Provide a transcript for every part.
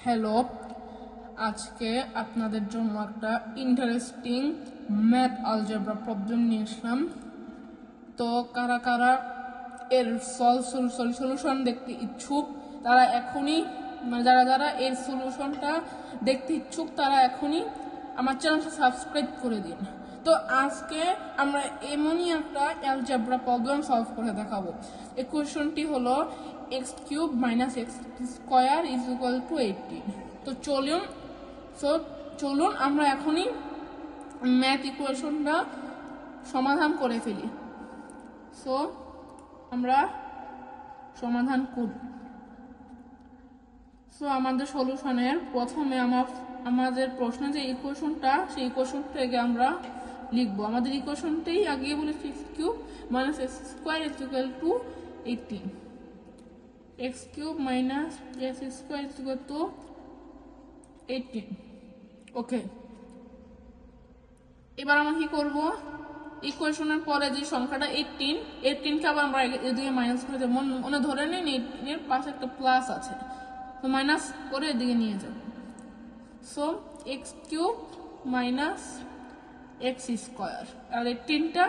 Hello, আজকে আপনাদের জন্য একটা ইন্টারেস্টিং ম্যাথ আলজেব্রা প্রবলেম নিয়ে আসলাম। তো কারা কারা এর সলিউশন দেখতে ইচ্ছুক তারা এখনই যারা যারা এর সলিউশনটা দেখতে ইচ্ছুক তারা এখনই আমার চ্যানেলটা সাবস্ক্রাইব করে দিন। তো আজকে আমরা এমনই একটা অ্যালজেব্রা প্রবলেম সলভ করে দেখাবো। এই কোয়েশনটি হলো x³ - x² = 18। তো চলুন আমরা এখনই ম্যাথ ইকুয়েশনটা সমাধান করে ফেলি। সো আমরা সমাধান করি। সো আমাদের সলিউশনের প্রথমে আমাদের প্রশ্নে যে ইকুয়েশনটা সেই ইকুয়েশনটাকে আমরা লিখবো। আমাদের ইকুয়েশনটাই আগে বলেছি x³ - x² = 18। x³ - x² = 18। ওকে, এবার আমরা কি করব, ইকুয়েশনের পরে যে সংখ্যাটা 18কে আবার আমরা এদিকে মাইনাস করে দেব। মনে ধরে নিন 18 এর পাশে একটা প্লাস আছে, তো মাইনাস করে এদিকে নিয়ে যাব। সো x³ - x² আর 18টা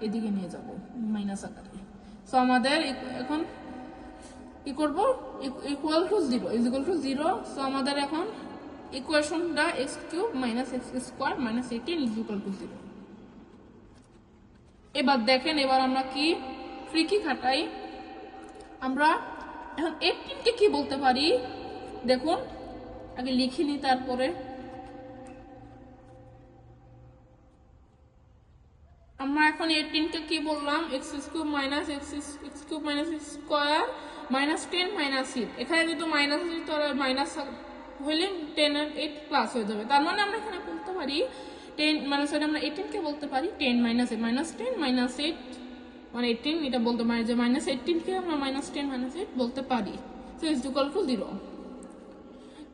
এদিকে নিয়ে যাব মাইনাস আকারে। সো আমাদের এখন কি করব, ইকুয়াল টু 0 সো আমাদের এখন ইকুয়েশনটা x³ - x² - 18 = 0। এবার দেখেন, এবার আমরা কি ট্রিকি খাটাই। আমরা এখন 18কে কি বলতে পারি দেখুন, আগে লিখিনি তারপরে আমরা এখন 18কে কি বললাম, x³ - x² - 10 - 8। এখানে যেহেতু মাইনাস আছে তো মাইনাস হইলে 10 আর 8 প্লাস হয়ে যাবে। তার মানে আমরা এখানে বলতে পারি 10 আমরা 18কে বলতে পারি 10 - 8 -10 - 8 মানে 18, এটা বলতে পারি যে -18কে আমরা -10 - 8 বলতে পারি। So is equal to 0।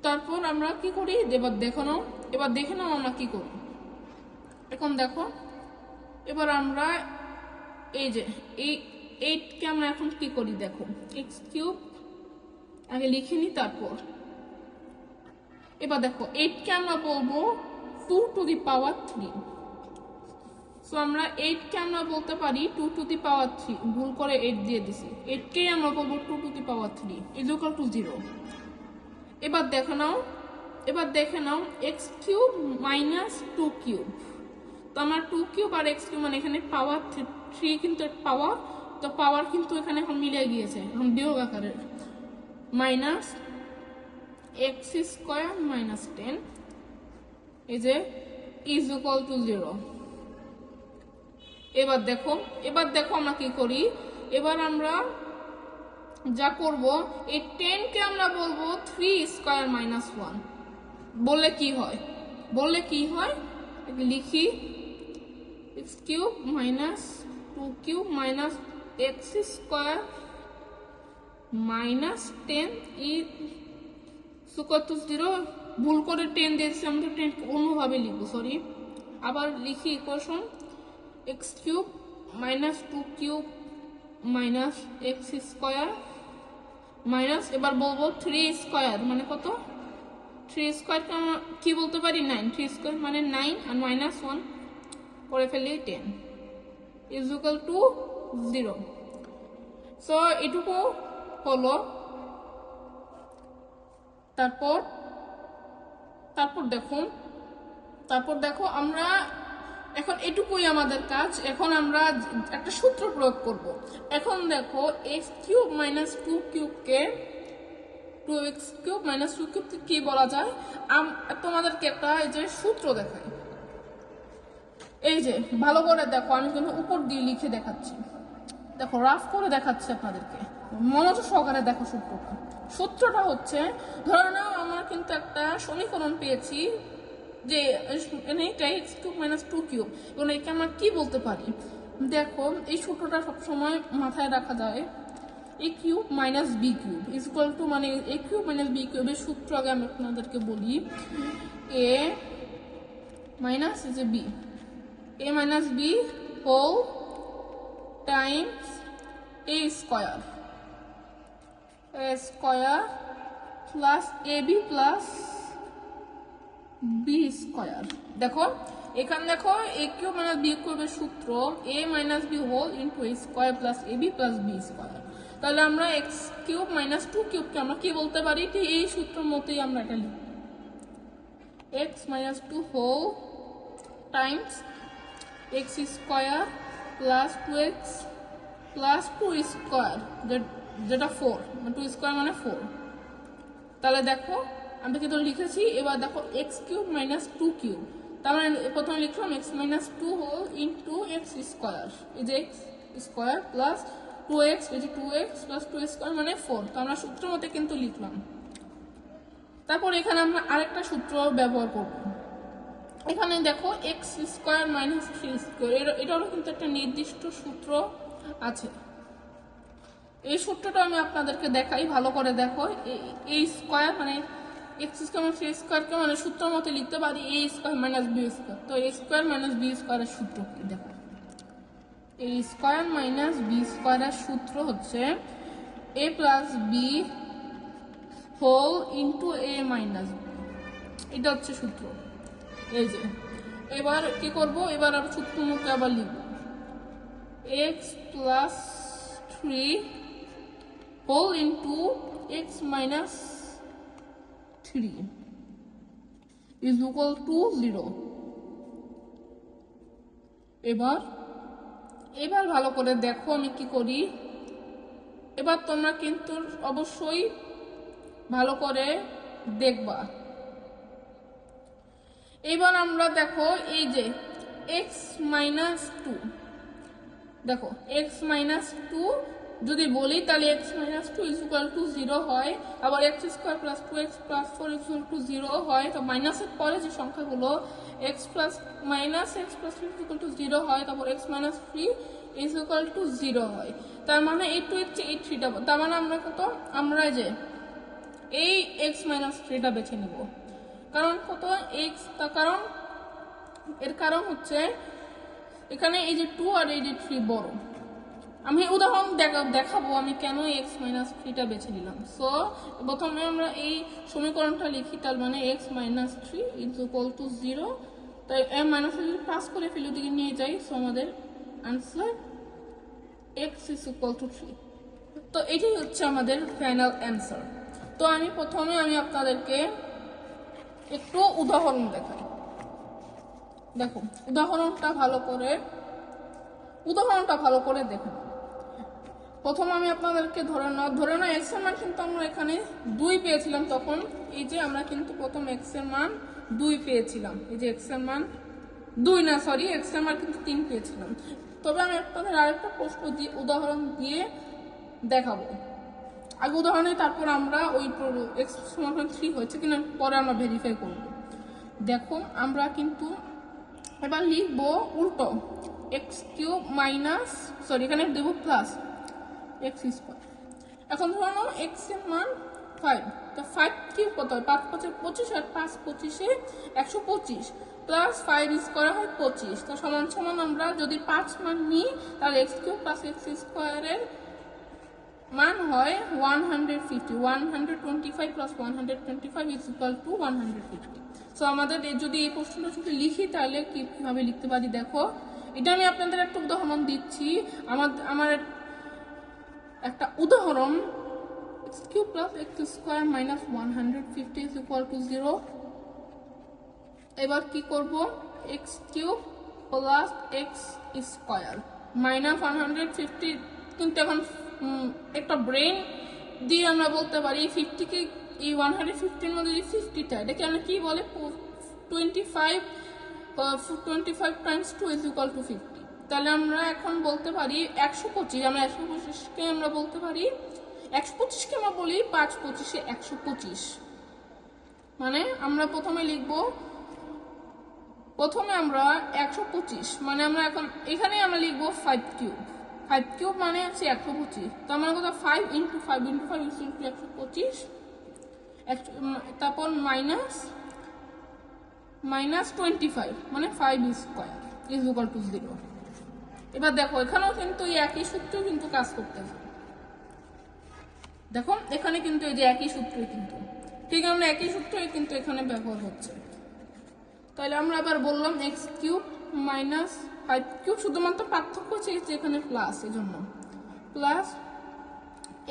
তারপর আমরা কি করি, এবার দেখে নাও আমরা কি করি। এখন দেখো, এবার আমরা এই যে এই 8কে আমরা এখন কি করি দেখো, x³ আগে লিখিনি তারপর এবার দেখো 8কে আমরা বলবো 2 টু দি পাওয়ার 3। সো আমরা 8কে আমরা বলতে পারি 2 টু দি পাওয়ার 3, ভুল করে 8 দিয়ে দিছি। 8কেই আমরা বলবো 2 টু দি পাওয়ার 3 = 0। এবার দেখে নাও x³ - 2³ তো আমার 2³ আর x³ মানে এখানে পাওয়ার 3 কিন্তু পাওয়ার, তো পাওয়ার কিন্তু এখানে এখন মিলে গিয়েছে, এখন বিয়োগ আকারের মাইনাস x² - 10 এই যে = 0। এবার দেখো আমরা কি করি। এবার আমরা যা করব, এই 10কে আমরা বলবো 3² - 1 বললে কি হয় লিখি x³ - 2³ - x² - 10 = 0। ভুল করে 10 দিয়েছি, আমরা 10 অন্যভাবে লিখবো, সরি। আবার লিখি ইকুয়েশন x³ - 2³ - x² মাইনাস, এবার বলবো 3² মানে কত, 3² কে আমরা কি বলতে পারি 9, 3² মানে 9 আর -1 করে ফেললেই 10 = 0। সো এটুকু হলো। তারপর দেখো আমরা এখন এটুকুই আমাদের কাজ। এখন আমরা একটা সূত্র প্রয়োগ করব। এখন দেখো x³ - 2³ কে 2x³ - 2³ কে কি বলা যায়, তোমাদেরকে একটা এই যে সূত্র দেখাই। এই যে ভালো করে দেখো, আমি কিন্তু উপর দিয়ে লিখে দেখাচ্ছি, দেখো রাফ করে দেখাচ্ছি আপনাদেরকে, মনোযোগ সহকারে দেখো। সূত্রটা হচ্ছে, ধরে নাও আমার কিন্তু একটা সমীকরণ পেয়েছি যে এইটাই x³ - 2³ এবং একে আমরা কি বলতে পারি দেখো, এই সূত্রটা সবসময় মাথায় রাখা যায়। a³ - b³ মানে a³ - b³ এর সূত্র আগে আমি আপনাদেরকে বলি, a - b whole times a² plus A B plus B square. দেখো এখানে দেখো এ কিউব মাইনাস বি কিউবের সূত্র A minus B whole into A square plus A B plus B square. তাহলে আমরা এক্স কিউব মাইনাস 2 কিউবকে আমরা কি বলতে পারি, ঠিক এই সূত্রের মতোই আমরা এটা লিখব, x minus 2 whole times x square plus 2x plus 2 square, যেটা 4, 2 স্কয়ার মানে 4। তাহলে দেখো আমরা কিন্তু লিখেছি। এবার দেখো এক্স কিউব মাইনাস 2 কিউব, তার মানে প্রথমে লিখলাম x minus 2 whole into x square, এই যে এক্স স্কয়ার প্লাস 2x, এই যে 2x প্লাস 2 স্কয়ার মানে 4। তো আমরা সূত্র মতে কিন্তু লিখলাম। তারপর এখানে আমরা আরেকটা সূত্র ব্যবহার করব। এখানে দেখো এক্স স্কয়ার মাইনাস 3 স্কয়ার, এটারও কিন্তু একটা নির্দিষ্ট সূত্র আছে। এই সূত্রটা আমি আপনাদেরকে দেখাই, ভালো করে দেখো। এই স্কয়ার মানে এক্স স্কয়ার মাইনাস 3 স্কয়ারকে মানে সূত্র মতে লিখতে পারি এ স্কয়ার মাইনাস বি স্কয়ার। তো এ স্কয়ার মাইনাস বি স্কয়ারের সূত্র কি দেখো, এ স্কয়ার মাইনাস বি স্কয়ারের সূত্র হচ্ছে এ প্লাস বি হোল ইন্টু এ মাইনাস বি, এটা হচ্ছে সূত্র। এই যে এবার কি করব, এবার আর সূত্র মতে আবার লিখব x plus 3 whole into x minus 3 is equal to 0। এবার ভালো করে দেখো আমি কি করি। এবার তোমরা কিন্তু অবশ্যই ভালো করে দেখবা। এবার আমরা দেখো এই যে x মাইনাস 2, দেখো x মাইনাস 2 যদি বলি তাহলে x minus 2 is equal to 0 হয়, আবার x square plus 2x plus 4 is equal to 0 হয়। তো মাইনাসের পরে যে সংখ্যাগুলো x plus minus x plus 3 is equal to 0 হয়, তারপর x minus 3 is equal to 0 হয়। তার মানে এই 2 এর চেয়ে এই 3টা, তার মানে আমরা যে এই x মাইনাস 3টা বেছে নিব। কারণ কত x, তার কারণ হচ্ছে এখানে এই যে 2 আর এই যে 3 বড়। আমি উদাহরণ দেখাবো আমি কেন x মাইনাস 3টা বেছে নিলাম। সো প্রথমে আমরা এই সমীকরণটা লিখি, তার মানে x minus 3 is equal to 0। তাই m মাইনাস পাস করে ফেলে দিকে নিয়ে যাই। সো আমাদের answer x is equal two 3। তো এটাই হচ্ছে আমাদের ফাইনাল অ্যান্সার। তো প্রথমে আমি আপনাদেরকে একটু উদাহরণ দেখাই। দেখো উদাহরণটা ভালো করে দেখুন। প্রথম আমি আপনাদেরকে ধরে নাও x এর মান কিন্তু আমরা এখানে 2 পেয়েছিলাম তখন। এই যে আমরা কিন্তু প্রথম x এর মান 2 পেয়েছিলাম, এই যে x এর মান 2 না, সরি x এর মান কিন্তু 3 পেয়েছিলাম। তবে আমি আপনাদের আরেকটা উদাহরণ দিয়ে দেখাবো। আগে উদাহরণে তারপর আমরা ওই x সমান 3 হয়েছে কিনা পরে আমরা ভেরিফাই করব। দেখো আমরা কিন্তু এবার লিখবো উল্টো, x কিউব মাইনাস, সরি এখানে দেব প্লাস x স্কয়ার। এখন ধরো x এর মান 5, তো 5 কিউব কত হয়, 5 5 25 আর 5 25 125 প্লাস 5 স্কয়ার হয় 25। তো সমান সমান আমরা যদি 5 মান নিই তাহলে x কিউব প্লাস x স্কয়ারের মান হয় 150, 125 plus 125 is equal two 150। So আমাদের যদি এই প্রশ্নটা যদি লিখি তাহলে কিভাবে লিখতে পারি দেখো। এটা আমি আপনাদের একটা উদাহরণ দিচ্ছি। আমার একটা উদাহরণ x cube plus x square minus 150 is equal to 0। এবার কি করব, x cube plus x square minus 150, কিন্তু এখন একটা ব্রেন দিয়ে আমরা বলতে পারি 50 কে এই 150 এর মধ্যে যে 50টা এটাকে আমরা কি বলে 25 টাইমস 2 ইজ ইকুয়াল টু 50। তাহলে আমরা এখন বলতে পারি 125, আমরা 125কে আমরা বলতে পারি 125কে আমরা বলি 5 25 125। মানে আমরা প্রথমে আমরা 125 মানে আমরা এখন এখানে আমরা লিখবো 5 কিউব মানে হচ্ছে 125। তো আমার কথা 5 into 5 into 5 is equal two 125। তারপর মাইনাস 25 মানে 5 স্কয়ার ইজ ইকুয়াল টু 0। এবার দেখো এখানেও কিন্তু এই একই সূত্র কিন্তু কাজ করতেছে। দেখো এখানে কিন্তু এই যে একই সূত্র কিন্তু ঠিক আমরা একই সূত্রই কিন্তু এখানে ব্যবহার হচ্ছে। তাহলে আমরা আবার বললাম এক্স কিউব মাইনাস 5 কিউব, শুধুমাত্র পার্থক্য হচ্ছে যে এখানে প্লাস, এই জন্য plus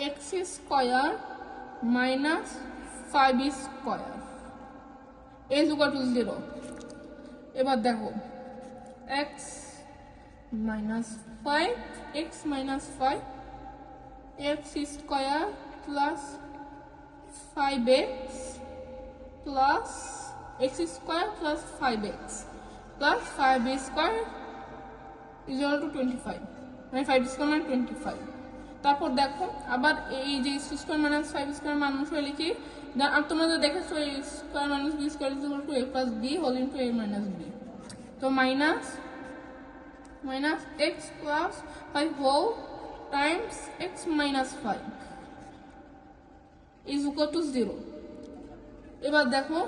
x square minus 5 square is equal to 0। এবার দেখো x minus 5 x minus 5 x square plus 5x plus x square plus 5x plus 5 square is equal two 25, মানে 5 স্কোয়ার মানে 25। তারপর দেখো আবার এই যে x স্কোয়ার মাইনাস 5 স্কোয়ার মান অনুসারে লিখি, তোমরা তো দেখেছো a square minus b square is equal to a plus b whole into a minus b। তো minus x plus 5 whole times x minus 5 is equal to 0। এবার দেখো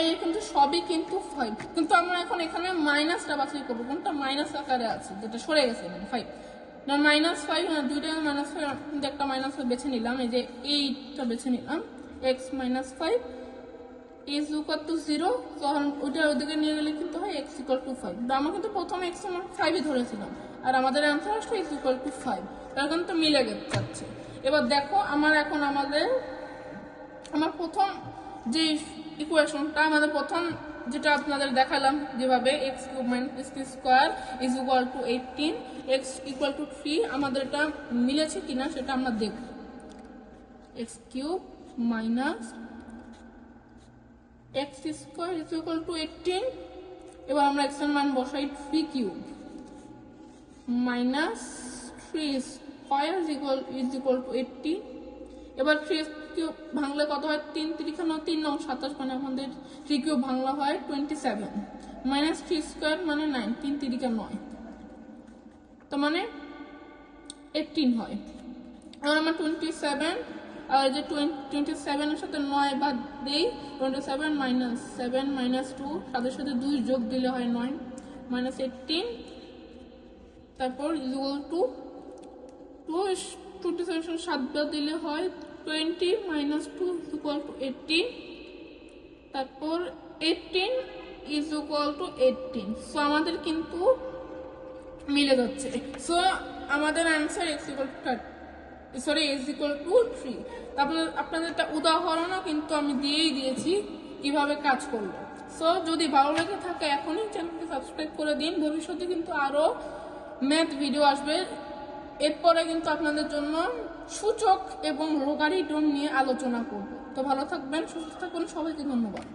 এই কিন্তু সবই কিন্তু 5, কিন্তু আমরা এখন এখানে মাইনাসটা বাছাই করবো, কোনটা মাইনাস আকারে আছে যেটা সরে গেছে, মানে 5 না মাইনাস 5, দুইটা মাইনাস 5, একটা মাইনাস বেছে নিলাম, এই যে এইটা বেছে নিলাম, x minus 5 is equal to 0। তখন ওইটা ওইদিকে নিয়ে গেলে কিন্তু হয় x ইকুয়াল টু 5। আমরা কিন্তু প্রথমে x 5ই ধরেছিলাম, আর আমাদের অ্যান্সার আসলে x ইকুয়াল টু 5, তার কিন্তু মিলে যাচ্ছে। এবার দেখো আমার প্রথম যে ইকুয়েশনটা, আমাদের প্রথম যেটা আপনাদের দেখালাম যেভাবে x cube minus x square is equal two 18 x equal to 3, আমাদের এটা মিলেছে কিনা সেটা আমরা দেখব। X cube minus x square is equal two 18, এবার আমরা এক্স এর মান বসাই 3 cube minus 3 square is equal two 80। এবার 3 কিউব ভাঙলে কত হয়, 3 3 3 9 27, মানে আমাদের 3 কিউব ভাঙলা হয় 27 মাইনাস 3 স্কোয়ার মানে 9, 3 3 9, তো মানে 18 হয়। এবার আমরা 27 আর এই যে 27 এর সাথে 9 বাদ দেই, 27 মাইনাস 7 মাইনাস 2, তাদের সাথে 2 যোগ দিলে হয় 9 মাইনাস 18, তারপর ইকুয়াল টু 27 7 বাদ দিলে হয় 20 মাইনাস 2 ইকুয়াল টু 18, তারপর 18 ইজ ইকুয়াল টু 18। সো আমাদের কিন্তু মিলে যাচ্ছে। সো আমাদের অ্যান্সার x ইকুয়াল টু 3। তারপর আপনাদের একটা উদাহরণও কিন্তু আমি দিয়েছি কিভাবে কাজ করলো। সো যদি ভালো লেগে থাকে এখনই চ্যানেলকে সাবস্ক্রাইব করে দিন, ভবিষ্যতে কিন্তু আরো ম্যাথ ভিডিও আসবে। এরপরে কিন্তু আপনাদের জন্য সূচক এবং লোগারিথম নিয়ে আলোচনা করব। তো ভালো থাকবেন, সুস্থ থাকবেন, সবাইকে ধন্যবাদ।